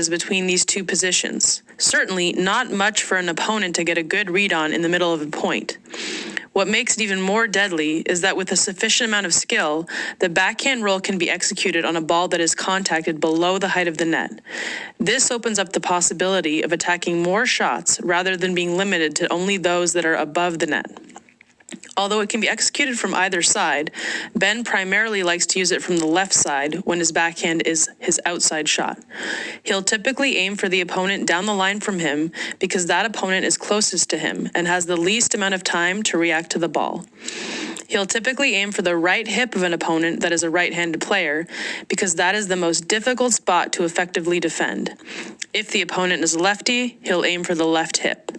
between these two positions. Certainly not much for an opponent to get a good read on in the middle of a point. What makes it even more deadly is that with a sufficient amount of skill, the backhand roll can be executed on a ball that is contacted below the height of the net. This opens up the possibility of attacking more shots rather than being limited to only those that are above the net. Although it can be executed from either side, Ben primarily likes to use it from the left side when his backhand is his outside shot. He'll typically aim for the opponent down the line from him because that opponent is closest to him and has the least amount of time to react to the ball. He'll typically aim for the right hip of an opponent that is a right-handed player because that is the most difficult spot to effectively defend. If the opponent is a lefty, he'll aim for the left hip.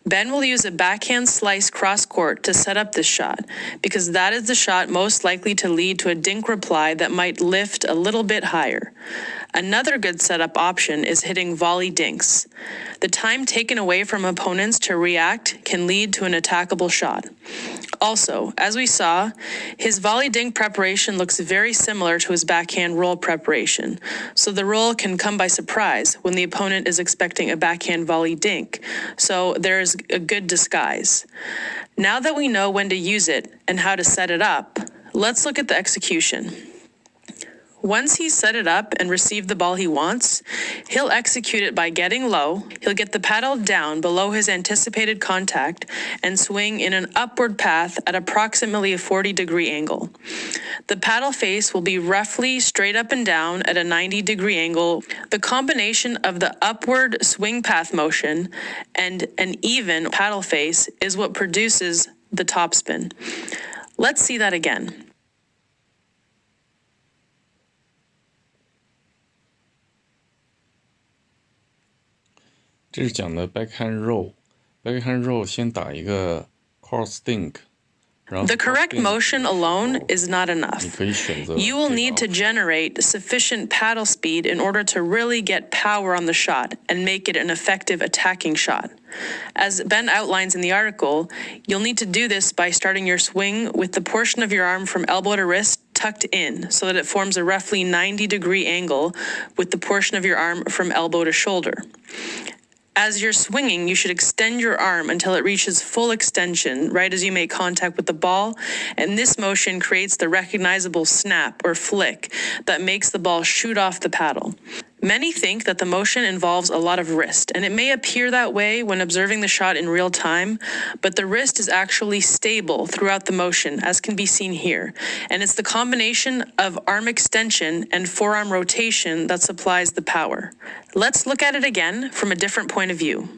Ben will use a backhand slice cross-court to set up this shot, because that is the shot most likely to lead to a dink reply that might lift a little bit higher. Another good setup option is hitting volley dinks. The time taken away from opponents to react can lead to an attackable shot. Also, as we saw, his volley dink preparation looks very similar to his backhand roll preparation, so the roll can come by surprise when the opponent is expecting a backhand volley dink, so there's a good disguise. Now that we know when to use it and how to set it up, let's look at the execution. Once he's set it up and received the ball he wants, he'll execute it by getting low. He'll get the paddle down below his anticipated contact and swing in an upward path at approximately a 40-degree angle. The paddle face will be roughly straight up and down at a 90-degree angle. The combination of the upward swing path motion and an even paddle face is what produces the topspin. Let's see that again. 这是讲的 backhand roll。backhand roll 先打一个 cross dink。The correct motion alone is not enough. You will need to generate sufficient paddle speed in order to really get power on the shot and make it an effective attacking shot. As Ben outlines in the article, you'll need to do this by starting your swing with the portion of your arm from elbow to wrist tucked in so that it forms a roughly 90-degree angle with the portion of your arm from elbow to shoulder. As you're swinging, you should extend your arm until it reaches full extension, right as you make contact with the ball, and this motion creates the recognizable snap or flick that makes the ball shoot off the paddle. Many think that the motion involves a lot of wrist, and it may appear that way when observing the shot in real time, but the wrist is actually stable throughout the motion, as can be seen here, and it's the combination of arm extension and forearm rotation that supplies the power. Let's look at it again from a different point of view.